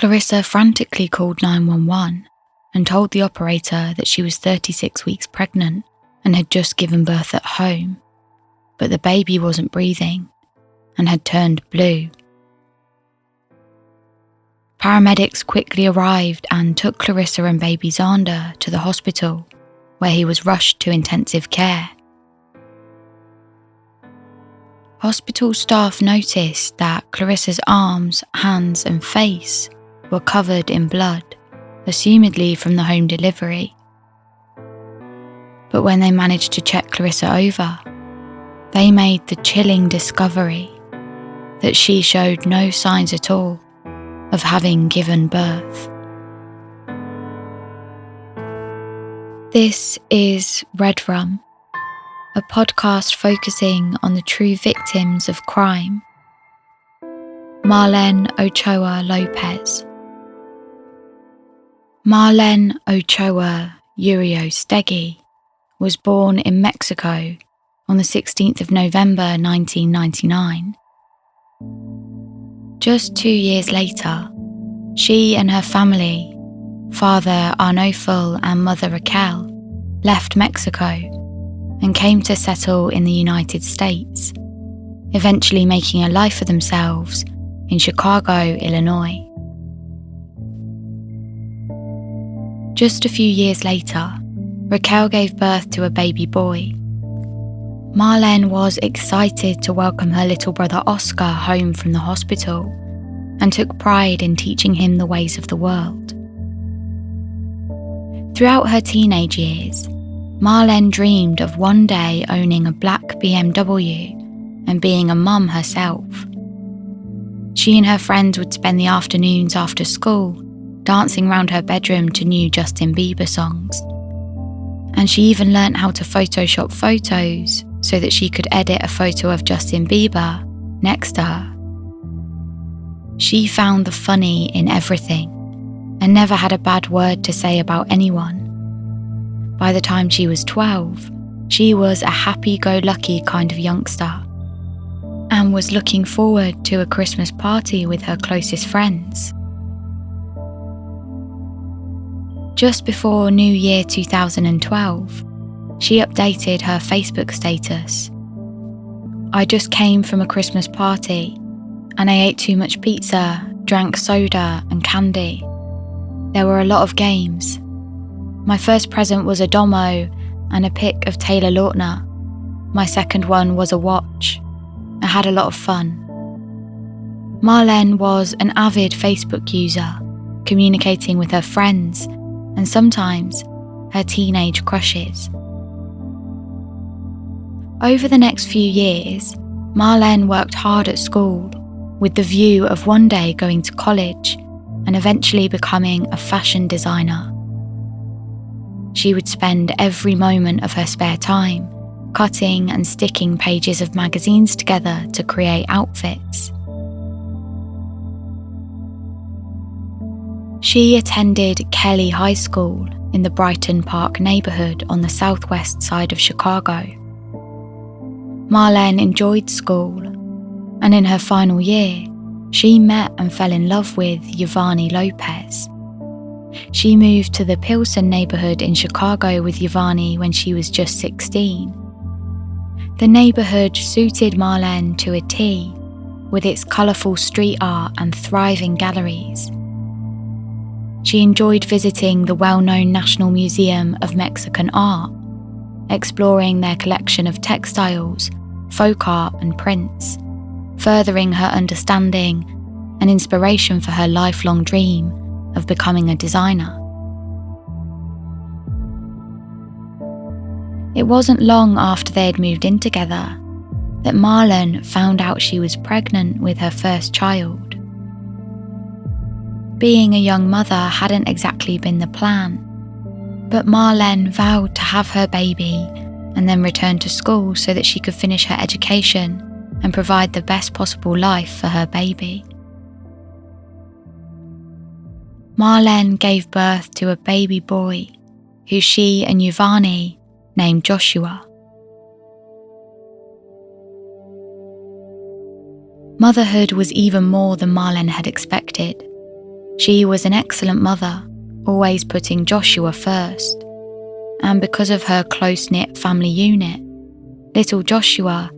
Clarissa frantically called 911 and told the operator that she was 36 weeks pregnant and had just given birth at home, but the baby wasn't breathing and had turned blue. Paramedics quickly arrived and took Clarissa and baby Xander to the hospital, where he was rushed to intensive care. Hospital staff noticed that Clarissa's arms, hands and face were covered in blood, assumedly from the home delivery. But when they managed to check Clarissa over, they made the chilling discovery that she showed no signs at all of having given birth. This is Red Rum, a podcast focusing on the true victims of crime. Marlene Ochoa Lopez. Marlene Ochoa Uriostegui was born in Mexico on the 16th of November 1999. Just 2 years later, she and her family, father Arnulfo and mother Raquel, left Mexico and came to settle in the United States, eventually making a life for themselves in Chicago, Illinois. Just a few years later, Raquel gave birth to a baby boy. Marlene was excited to welcome her little brother Oscar home from the hospital and took pride in teaching him the ways of the world. Throughout her teenage years, Marlene dreamed of one day owning a black BMW and being a mum herself. She and her friends would spend the afternoons after school dancing round her bedroom to new Justin Bieber songs. And she even learnt how to Photoshop photos so that she could edit a photo of Justin Bieber next to her. She found the funny in everything and never had a bad word to say about anyone. By the time she was 12, she was a happy-go-lucky kind of youngster and was looking forward to a Christmas party with her closest friends. Just before New Year 2012, she updated her Facebook status. "I just came from a Christmas party and I ate too much pizza, drank soda and candy. There were a lot of games. My first present was a domo and a pic of Taylor Lautner. My second one was a watch. I had a lot of fun." Marlene was an avid Facebook user, communicating with her friends and sometimes her teenage crushes. Over the next few years, Marlene worked hard at school with the view of one day going to college and eventually becoming a fashion designer. She would spend every moment of her spare time cutting and sticking pages of magazines together to create outfits. She attended Kelly High School in the Brighton Park neighbourhood on the southwest side of Chicago. Marlene enjoyed school, and in her final year, she met and fell in love with Yvonne Lopez. She moved to the Pilsen neighbourhood in Chicago with Yvonne when she was just 16. The neighbourhood suited Marlene to a T, with its colourful street art and thriving galleries. She enjoyed visiting the well-known National Museum of Mexican Art, exploring their collection of textiles, folk art and prints, furthering her understanding and inspiration for her lifelong dream of becoming a designer. It wasn't long after they had moved in together that Marlene found out she was pregnant with her first child. Being a young mother hadn't exactly been the plan, but Marlene vowed to have her baby and then return to school so that she could finish her education and provide the best possible life for her baby. Marlene gave birth to a baby boy who she and Yvonne named Joshua. Motherhood was even more than Marlene had expected. She was an excellent mother, always putting Joshua first. And because of her close-knit family unit, little Joshua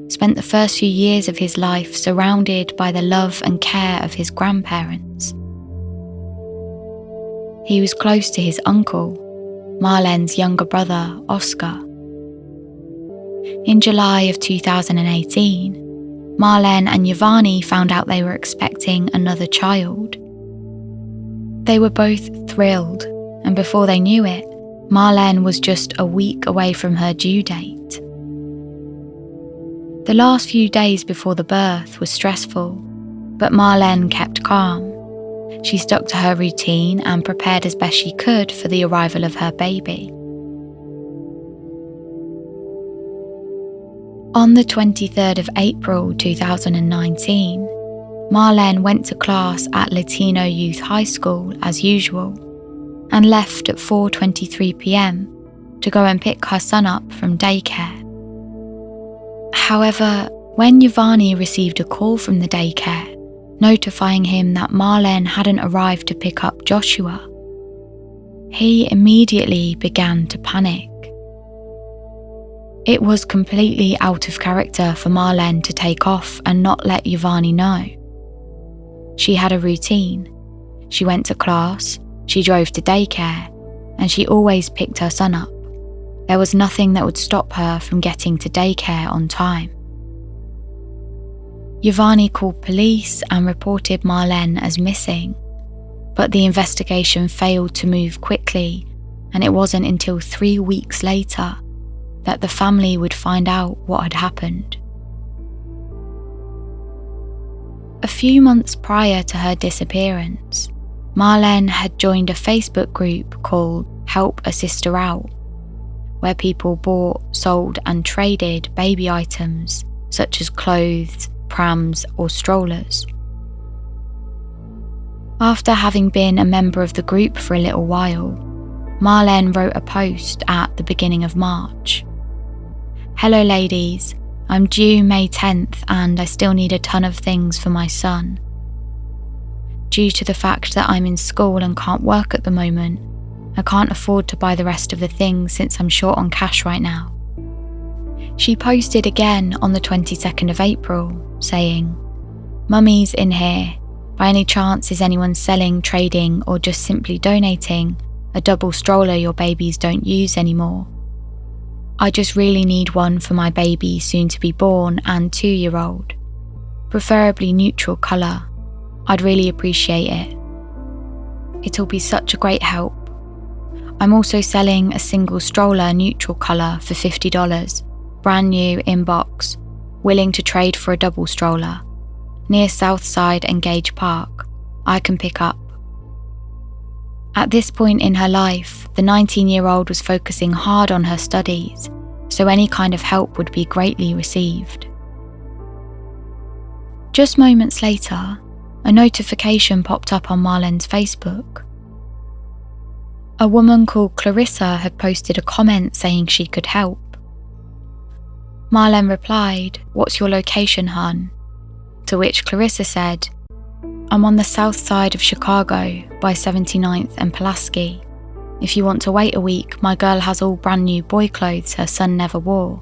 spent the first few years of his life surrounded by the love and care of his grandparents. He was close to his uncle, Marlene's younger brother, Oscar. In July of 2018, Marlene and Yvonne found out they were expecting another child. They were both thrilled, and before they knew it, Marlene was just a week away from her due date. The last few days before the birth was stressful, but Marlene kept calm. She stuck to her routine and prepared as best she could for the arrival of her baby. On the 23rd of April 2019, Marlene went to class at Latino Youth High School as usual and left at 4:23 p.m. to go and pick her son up from daycare. However, when Yvonne received a call from the daycare notifying him that Marlene hadn't arrived to pick up Joshua, he immediately began to panic. It was completely out of character for Marlene to take off and not let Yvonne know. She had a routine. She went to class, she drove to daycare, and she always picked her son up. There was nothing that would stop her from getting to daycare on time. Yvonne called police and reported Marlene as missing, but the investigation failed to move quickly, and it wasn't until 3 weeks later that the family would find out what had happened. A few months prior to her disappearance, Marlene had joined a Facebook group called Help a Sister Out, where people bought, sold and traded baby items such as clothes, prams or strollers. After having been a member of the group for a little while, Marlene wrote a post at the beginning of March. "Hello ladies, I'm due May 10th and I still need a ton of things for my son. Due to the fact that I'm in school and can't work at the moment, I can't afford to buy the rest of the things since I'm short on cash right now." She posted again on the 22nd of April, saying, "Mummy's in here. By any chance is anyone selling, trading or just simply donating a double stroller your babies don't use anymore? I just really need one for my baby soon to be born and 2-year-old. Preferably neutral colour. I'd really appreciate it. It'll be such a great help. I'm also selling a single stroller neutral colour for $50, brand new in box, willing to trade for a double stroller, near Southside and Gage Park. I can pick up." At this point in her life, the 19-year-old was focusing hard on her studies, so any kind of help would be greatly received. Just moments later, a notification popped up on Marlene's Facebook. A woman called Clarissa had posted a comment saying she could help. Marlene replied, "What's your location, hun?" To which Clarissa said, "I'm on the south side of Chicago by 79th and Pulaski. If you want to wait a week, my girl has all brand new boy clothes her son never wore."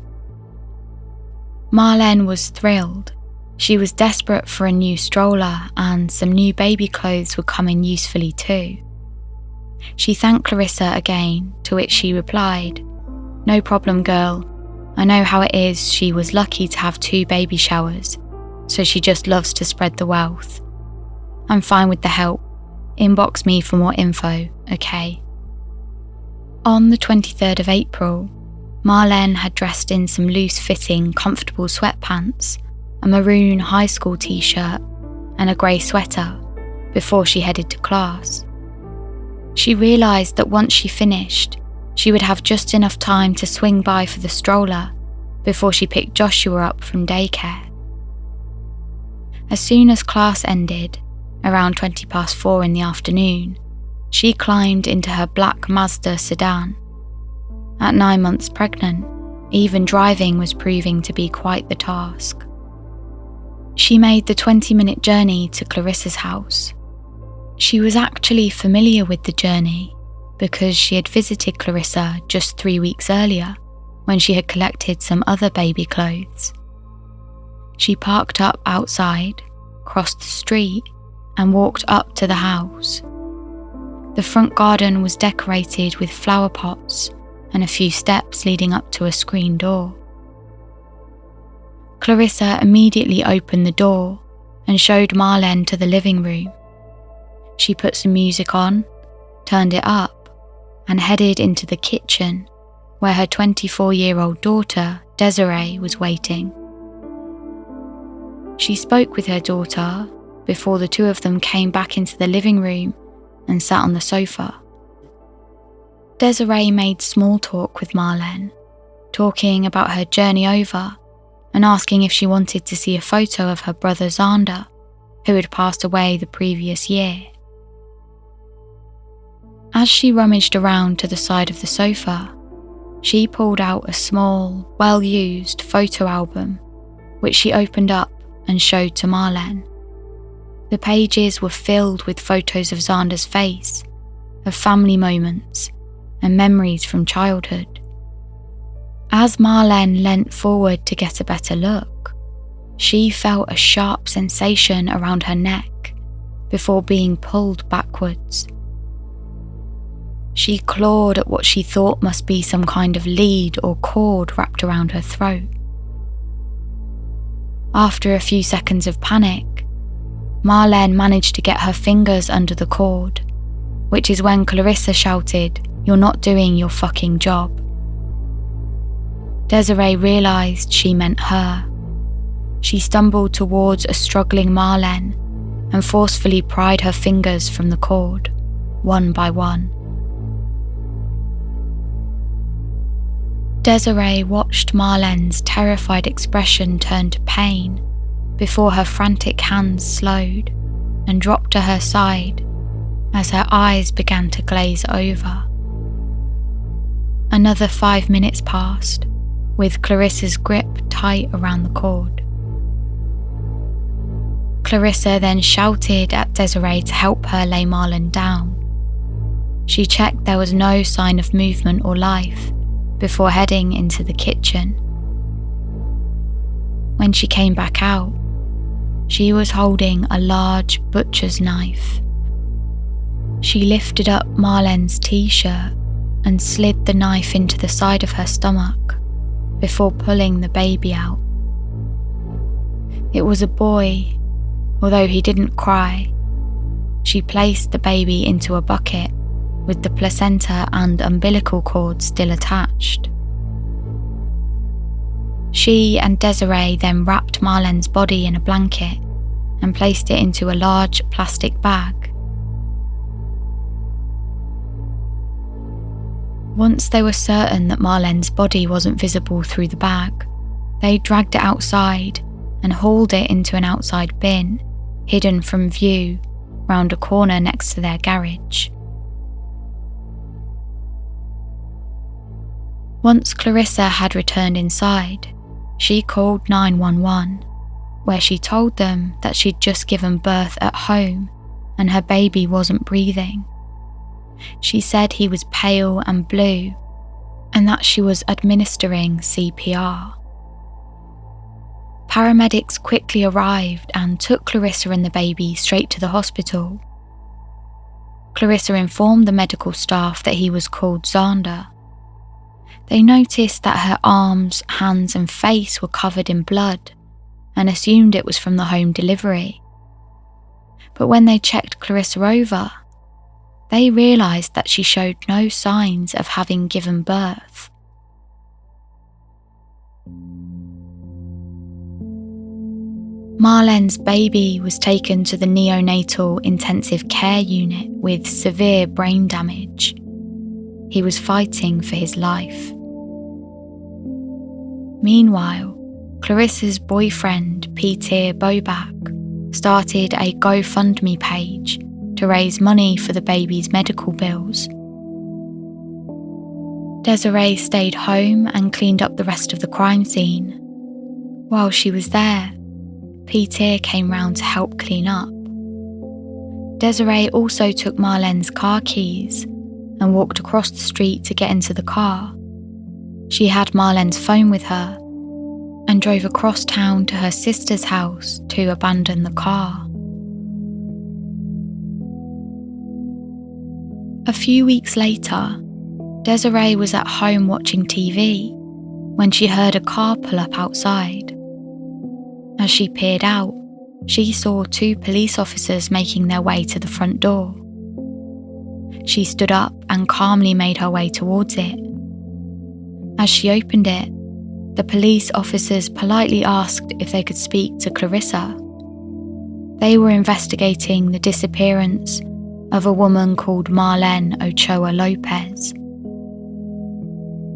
Marlene was thrilled. She was desperate for a new stroller and some new baby clothes would come in usefully too. She thanked Clarissa again, to which she replied, "No problem, girl. I know how it is. She was lucky to have 2 baby showers, so she just loves to spread the wealth. I'm fine with the help. Inbox me for more info, okay?" On the 23rd of April, Marlene had dressed in some loose-fitting, comfortable sweatpants, a maroon high school t-shirt, and a grey sweater before she headed to class. She realised that once she finished, she would have just enough time to swing by for the stroller before she picked Joshua up from daycare. As soon as class ended, around 4:20 in the afternoon, she climbed into her black Mazda sedan. At 9 months pregnant, even driving was proving to be quite the task. She made the 20-minute journey to Clarissa's house. She was actually familiar with the journey because she had visited Clarissa just 3 weeks earlier when she had collected some other baby clothes. She parked up outside, crossed the street, and walked up to the house. The front garden was decorated with flower pots and a few steps leading up to a screen door. Clarissa immediately opened the door and showed Marlene to the living room. She put some music on, turned it up, and headed into the kitchen where her 24-year-old daughter, Desiree, was waiting. She spoke with her daughter before the two of them came back into the living room and sat on the sofa. Desiree made small talk with Marlene, talking about her journey over and asking if she wanted to see a photo of her brother Xander, who had passed away the previous year. As she rummaged around to the side of the sofa, she pulled out a small, well-used photo album, which she opened up and showed to Marlene. The pages were filled with photos of Xander's face, of family moments, and memories from childhood. As Marlene leant forward to get a better look, she felt a sharp sensation around her neck before being pulled backwards. She clawed at what she thought must be some kind of lead or cord wrapped around her throat. After a few seconds of panic, Marlene managed to get her fingers under the cord, which is when Clarissa shouted, "You're not doing your fucking job." Desiree realised she meant her. She stumbled towards a struggling Marlene and forcefully pried her fingers from the cord, one by one. Desiree watched Marlene's terrified expression turn to pain before her frantic hands slowed and dropped to her side as her eyes began to glaze over. Another 5 minutes passed, with Clarissa's grip tight around the cord. Clarissa then shouted at Desiree to help her lay Marlene down. She checked there was no sign of movement or life before heading into the kitchen. When she came back out, she was holding a large butcher's knife. She lifted up Marlene's t-shirt and slid the knife into the side of her stomach before pulling the baby out. It was a boy, although he didn't cry. She placed the baby into a bucket with the placenta and umbilical cord still attached. She and Desiree then wrapped Marlene's body in a blanket and placed it into a large plastic bag. Once they were certain that Marlene's body wasn't visible through the bag, they dragged it outside and hauled it into an outside bin, hidden from view, round a corner next to their garage. Once Clarissa had returned inside, she called 911, where she told them that she'd just given birth at home and her baby wasn't breathing. She said he was pale and blue and that she was administering CPR. Paramedics quickly arrived and took Clarissa and the baby straight to the hospital. Clarissa informed the medical staff that he was called Xander. They noticed that her arms, hands and face were covered in blood and assumed it was from the home delivery. But when they checked Clarissa over, they realised that she showed no signs of having given birth. Marlene's baby was taken to the neonatal intensive care unit with severe brain damage. He was fighting for his life. Meanwhile, Clarissa's boyfriend, Peter Bobak, started a GoFundMe page to raise money for the baby's medical bills. Desiree stayed home and cleaned up the rest of the crime scene. While she was there, Peter came round to help clean up. Desiree also took Marlene's car keys and walked across the street to get into the car. She had Marlene's phone with her and drove across town to her sister's house to abandon the car. A few weeks later, Desiree was at home watching TV when she heard a car pull up outside. As she peered out, she saw 2 police officers making their way to the front door. She stood up and calmly made her way towards it. As she opened it, the police officers politely asked if they could speak to Clarissa. They were investigating the disappearance of a woman called Marlene Ochoa Lopez.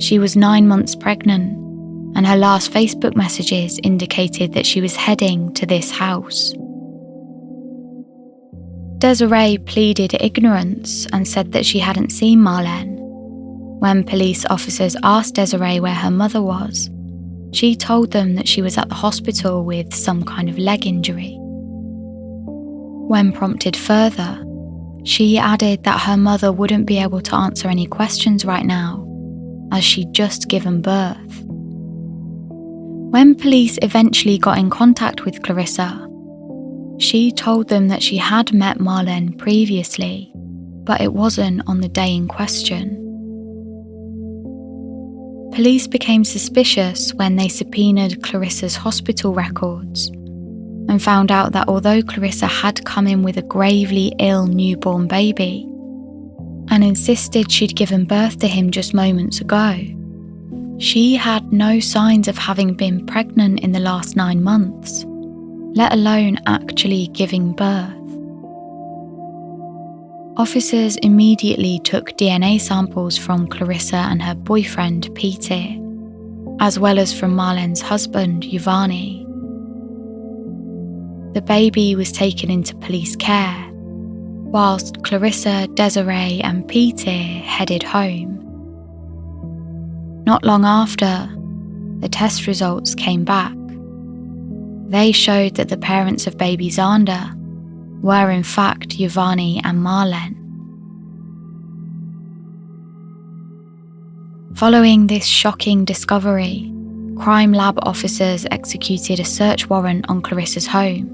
She was 9 months pregnant, and her last Facebook messages indicated that she was heading to this house. Desiree pleaded ignorance and said that she hadn't seen Marlene. When police officers asked Desiree where her mother was, she told them that she was at the hospital with some kind of leg injury. When prompted further, she added that her mother wouldn't be able to answer any questions right now, as she'd just given birth. When police eventually got in contact with Clarissa, she told them that she had met Marlene previously, but it wasn't on the day in question. Police became suspicious when they subpoenaed Clarissa's hospital records and found out that although Clarissa had come in with a gravely ill newborn baby and insisted she'd given birth to him just moments ago, she had no signs of having been pregnant in the last 9 months, let alone actually giving birth. Officers immediately took DNA samples from Clarissa and her boyfriend, Peter, as well as from Marlene's husband, Giovanni. The baby was taken into police care, whilst Clarissa, Desiree and Peter headed home. Not long after, the test results came back. They showed that the parents of baby Xander were in fact Giovanni and Marlene. Following this shocking discovery, crime lab officers executed a search warrant on Clarissa's home,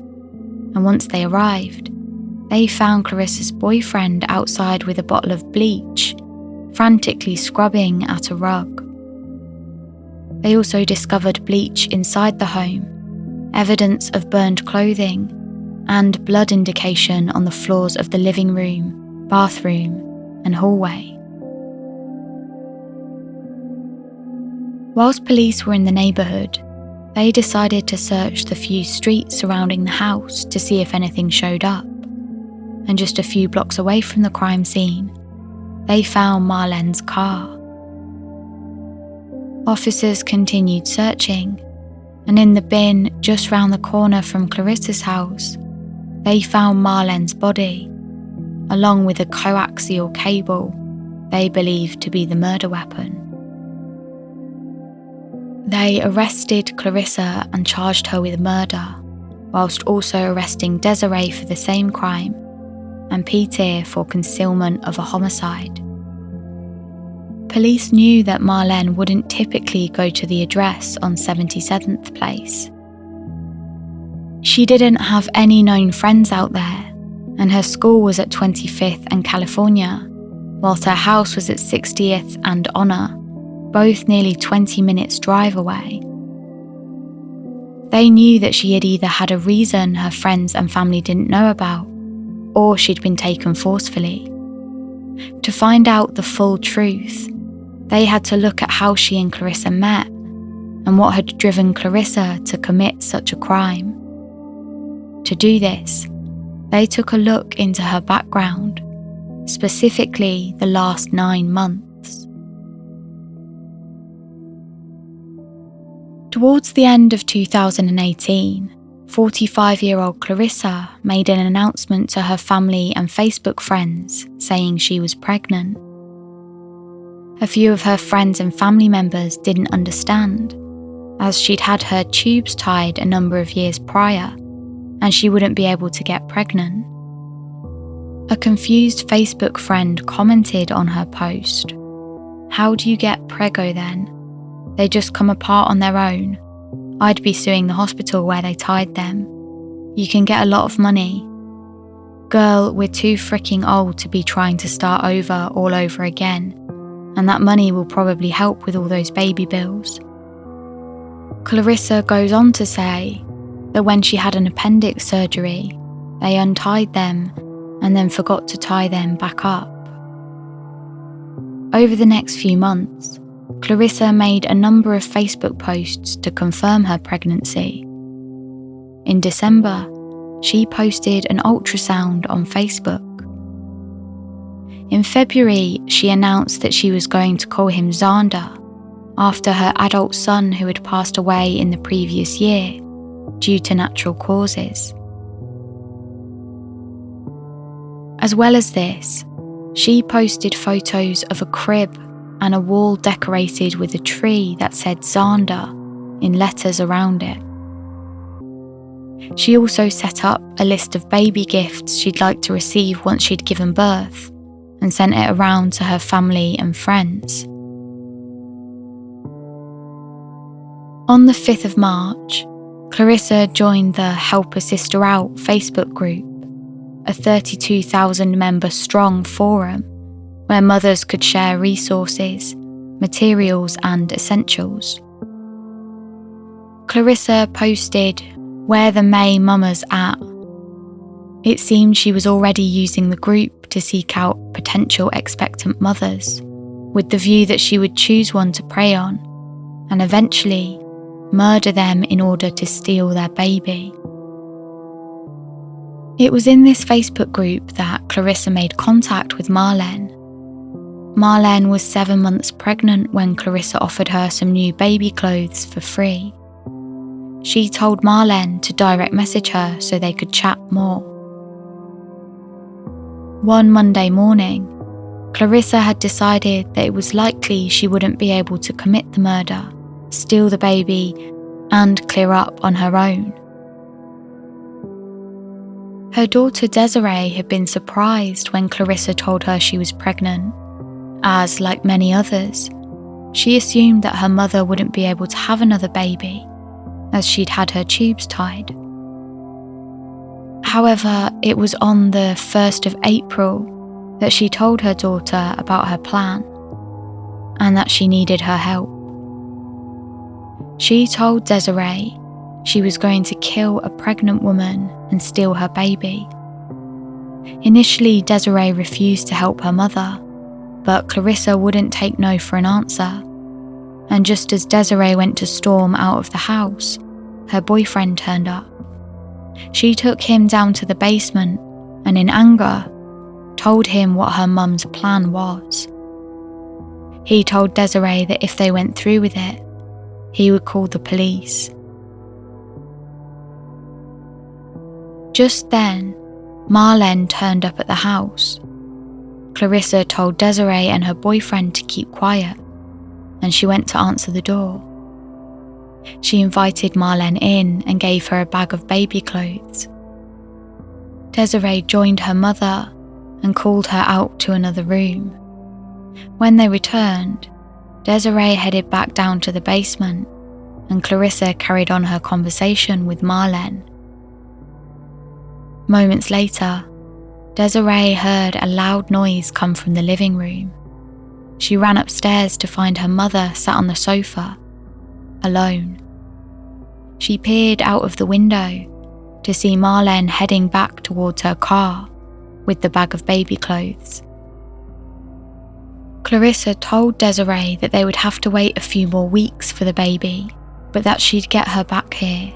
and once they arrived, they found Clarissa's boyfriend outside with a bottle of bleach, frantically scrubbing at a rug. They also discovered bleach inside the home, evidence of burned clothing, and blood indication on the floors of the living room, bathroom, and hallway. Whilst police were in the neighbourhood, they decided to search the few streets surrounding the house to see if anything showed up, and just a few blocks away from the crime scene, they found Marlene's car. Officers continued searching, and in the bin just round the corner from Clarissa's house, they found Marlene's body, along with a coaxial cable they believed to be the murder weapon. They arrested Clarissa and charged her with murder, whilst also arresting Desiree for the same crime, and Peter for concealment of a homicide. Police knew that Marlene wouldn't typically go to the address on 77th Place. She didn't have any known friends out there, and her school was at 25th and California, whilst her house was at 60th and Honor, both nearly 20 minutes drive away. They knew that she had either had a reason her friends and family didn't know about, or she'd been taken forcefully. To find out the full truth, they had to look at how she and Clarissa met, and what had driven Clarissa to commit such a crime. To do this, they took a look into her background, specifically the last 9 months. Towards the end of 2018, 45-year-old Clarissa made an announcement to her family and Facebook friends saying she was pregnant. A few of her friends and family members didn't understand, as she'd had her tubes tied a number of years prior, and she wouldn't be able to get pregnant. A confused Facebook friend commented on her post, "How do you get preggo then? They just come apart on their own. I'd be suing the hospital where they tied them. You can get a lot of money. Girl, we're too freaking old to be trying to start over all over again, and that money will probably help with all those baby bills." Clarissa goes on to say that when she had an appendix surgery, they untied them and then forgot to tie them back up. Over the next few months, Clarissa made a number of Facebook posts to confirm her pregnancy. In December, she posted an ultrasound on Facebook. In February, she announced that she was going to call him Xander, after her adult son who had passed away in the previous year due to natural causes. As well as this, she posted photos of a crib and a wall decorated with a tree that said Xander in letters around it. She also set up a list of baby gifts she'd like to receive once she'd given birth and sent it around to her family and friends. On the 5th of March, Clarissa joined the Help a Sister Out Facebook group, a 32,000 member strong forum where mothers could share resources, materials and essentials. Clarissa posted, "Where the May Mamas at?" It seemed she was already using the group to seek out potential expectant mothers, with the view that she would choose one to prey on, and eventually murder them in order to steal their baby. It was in this Facebook group that Clarissa made contact with Marlene. Marlene was 7 months pregnant when Clarissa offered her some new baby clothes for free. She told Marlene to direct message her so they could chat more. One Monday morning, Clarissa had decided that it was likely she wouldn't be able to commit the murder, steal the baby, and clear up on her own. Her daughter Desiree had been surprised when Clarissa told her she was pregnant, as, like many others, she assumed that her mother wouldn't be able to have another baby, as she'd had her tubes tied. However, it was on the 1st of April that she told her daughter about her plan, and that she needed her help. She told Desiree she was going to kill a pregnant woman and steal her baby. Initially, Desiree refused to help her mother, but Clarissa wouldn't take no for an answer, and just as Desiree went to storm out of the house, her boyfriend turned up. She took him down to the basement and in anger, told him what her mum's plan was. He told Desiree that if they went through with it, he would call the police. Just then, Marlene turned up at the house. Clarissa told Desiree and her boyfriend to keep quiet, and she went to answer the door. She invited Marlene in and gave her a bag of baby clothes. Desiree joined her mother and called her out to another room. When they returned, Desiree headed back down to the basement, and Clarissa carried on her conversation with Marlene. Moments later, Desiree heard a loud noise come from the living room. She ran upstairs to find her mother sat on the sofa, alone. She peered out of the window to see Marlene heading back towards her car with the bag of baby clothes. Clarissa told Desiree that they would have to wait a few more weeks for the baby, but that she'd get her back here,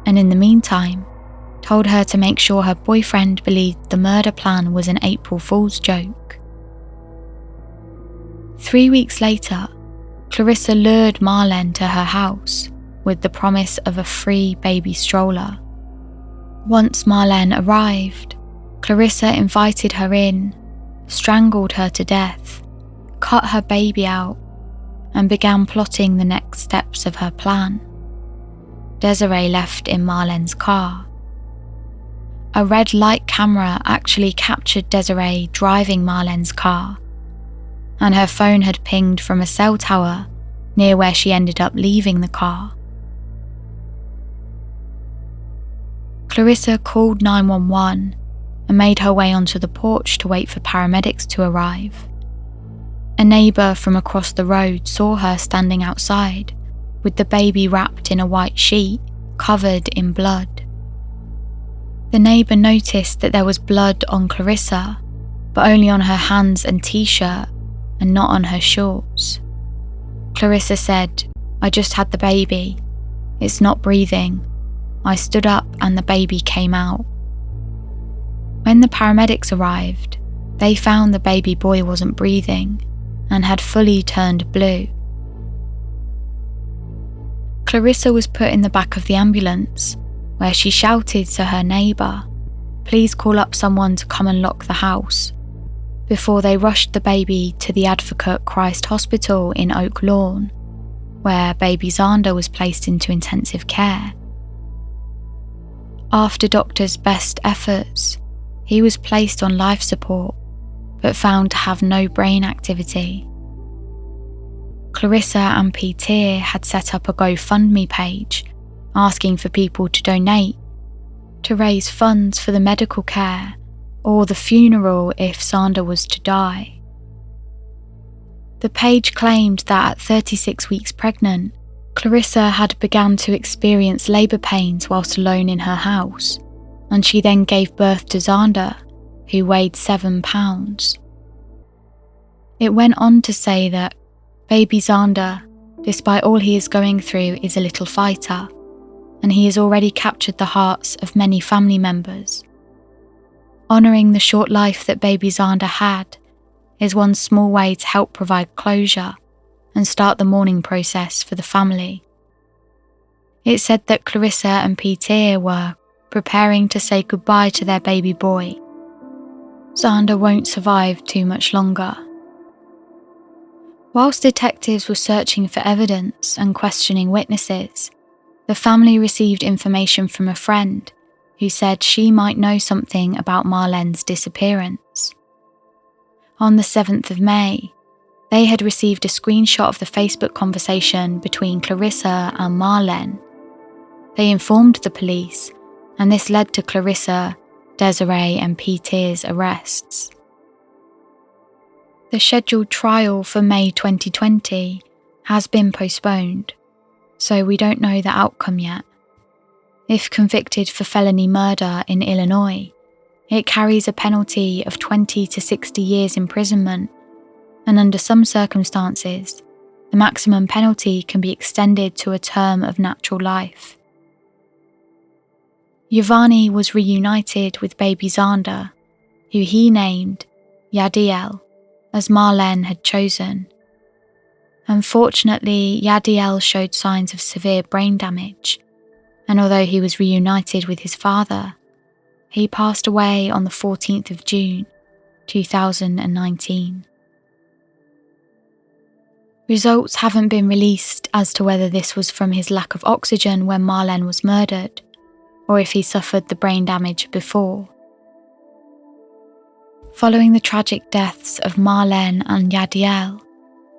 and in the meantime, told her to make sure her boyfriend believed the murder plan was an April Fool's joke. 3 weeks later, Clarissa lured Marlene to her house with the promise of a free baby stroller. Once Marlene arrived, Clarissa invited her in, strangled her to death, cut her baby out, and began plotting the next steps of her plan. Desiree left in Marlene's car. a red light camera actually captured Desiree driving Marlene's car, and her phone had pinged from a cell tower near where she ended up leaving the car. Clarissa called 911 and made her way onto the porch to wait for paramedics to arrive. A neighbour from across the road saw her standing outside with the baby wrapped in a white sheet covered in blood. The neighbour noticed that there was blood on Clarissa, but only on her hands and t-shirt and not on her shorts. Clarissa said, "I just had the baby. It's not breathing. I stood up and the baby came out." When the paramedics arrived, they found the baby boy wasn't breathing and had fully turned blue. Clarissa was put in the back of the ambulance, where she shouted to her neighbour, "Please call up someone to come and lock the house," before they rushed the baby to the Advocate Christ Hospital in Oak Lawn, where baby Xander was placed into intensive care. After doctors' best efforts, he was placed on life support, but found to have no brain activity. Clarissa and Peter had set up a GoFundMe page, asking for people to donate to raise funds for the medical care or the funeral if Xander was to die. The page claimed that at 36 weeks pregnant, Clarissa had begun to experience labour pains whilst alone in her house, and she then gave birth to Xander, who weighed 7 pounds. It went on to say that baby Xander, despite all he is going through, is a little fighter, and he has already captured the hearts of many family members. Honouring the short life that baby Xander had is one small way to help provide closure and start the mourning process for the family. It said that Clarissa and Peter were preparing to say goodbye to their baby boy. Xander won't survive too much longer. Whilst detectives were searching for evidence and questioning witnesses, the family received information from a friend who said she might know something about Marlene's disappearance. On the 7th of May, they had received a screenshot of the Facebook conversation between Clarissa and Marlene. They informed the police, and this led to Clarissa, Desiree and Peter's arrests. The scheduled trial for May 2020 has been postponed, so we don't know the outcome yet. If convicted for felony murder in Illinois, it carries a penalty of 20 to 60 years imprisonment, and under some circumstances, the maximum penalty can be extended to a term of natural life. Giovanni was reunited with baby Xander, who he named Yadiel, as Marlene had chosen. Unfortunately, Yadiel showed signs of severe brain damage, and although he was reunited with his father, he passed away on the 14th of June, 2019. Results haven't been released as to whether this was from his lack of oxygen when Marlene was murdered, or if he suffered the brain damage before. Following the tragic deaths of Marlene and Yadiel,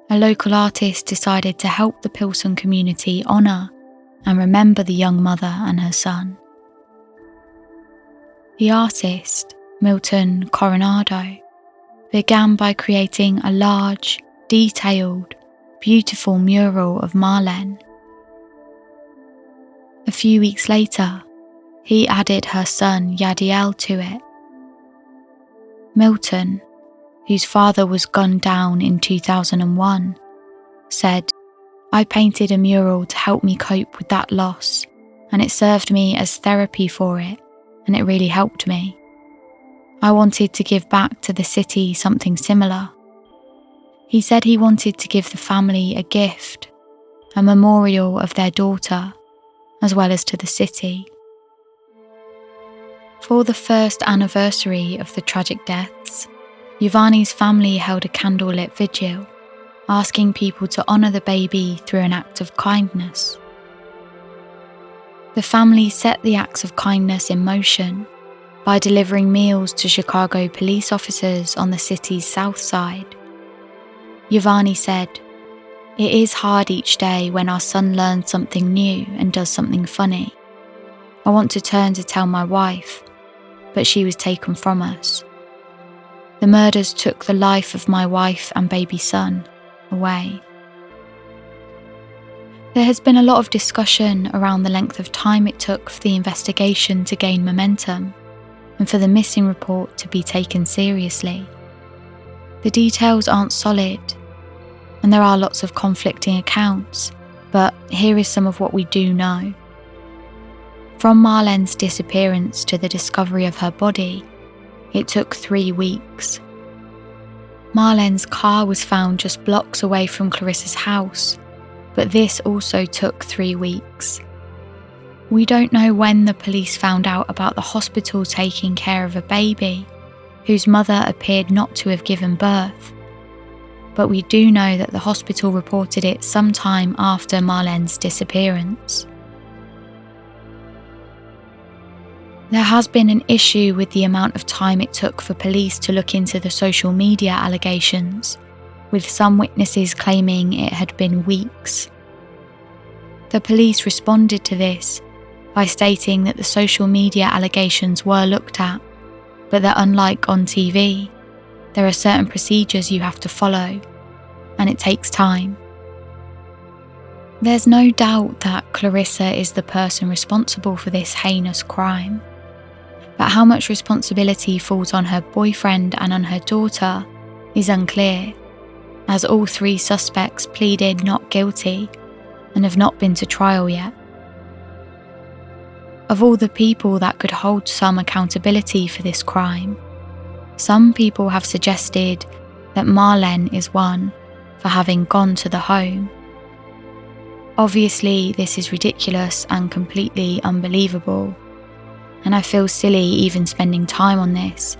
a local artist decided to help the Pilsen community honour and remember the young mother and her son. The artist, Milton Coronado, began by creating a large, detailed, beautiful mural of Marlene. A few weeks later, he added her son Yadiel to it. Milton, whose father was gunned down in 2001, said, "I painted a mural to help me cope with that loss, and it served me as therapy for it, and it really helped me. I wanted to give back to the city something similar." He said he wanted to give the family a gift, a memorial of their daughter, as well as to the city. For the first anniversary of the tragic deaths, Giovanni's family held a candlelit vigil, asking people to honour the baby through an act of kindness. The family set the acts of kindness in motion, by delivering meals to Chicago police officers on the city's south side. Yvonne said, "It is hard each day when our son learns something new and does something funny. I want to turn to tell my wife, but she was taken from us. The murders took the life of my wife and baby son away." There has been a lot of discussion around the length of time it took for the investigation to gain momentum and for the missing report to be taken seriously. The details aren't solid, and there are lots of conflicting accounts, but here is some of what we do know. From Marlene's disappearance to the discovery of her body, it took 3 weeks. Marlene's car was found just blocks away from Clarissa's house, but this also took 3 weeks. We don't know when the police found out about the hospital taking care of a baby whose mother appeared not to have given birth, but we do know that the hospital reported it sometime after Marlene's disappearance. There has been an issue with the amount of time it took for police to look into the social media allegations, with some witnesses claiming it had been weeks. The police responded to this by stating that the social media allegations were looked at, but that unlike on TV, there are certain procedures you have to follow, and it takes time. There's no doubt that Clarissa is the person responsible for this heinous crime, but how much responsibility falls on her boyfriend and on her daughter is unclear, as all 3 suspects pleaded not guilty and have not been to trial yet. Of all the people that could hold some accountability for this crime, some people have suggested that Marlene is one for having gone to the home. Obviously, this is ridiculous and completely unbelievable, and I feel silly even spending time on this.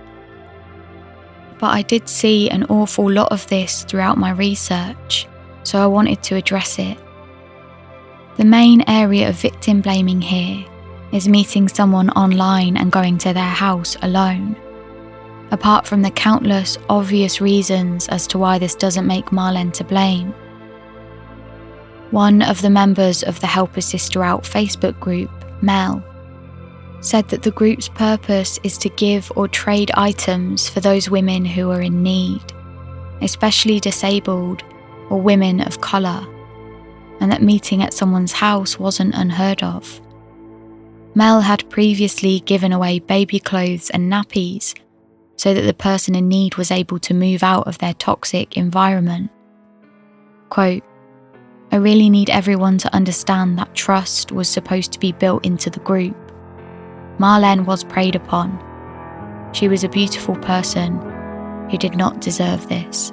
But I did see an awful lot of this throughout my research, so I wanted to address it. The main area of victim blaming here is meeting someone online and going to their house alone, apart from the countless obvious reasons as to why this doesn't make Marlene to blame. One of the members of the Help a Sister Out Facebook group, Mel, said that the group's purpose is to give or trade items for those women who are in need, especially disabled or women of colour, and that meeting at someone's house wasn't unheard of. Mel had previously given away baby clothes and nappies so that the person in need was able to move out of their toxic environment. Quote, "I really need everyone to understand that trust was supposed to be built into the group. Marlene was preyed upon. She was a beautiful person who did not deserve this."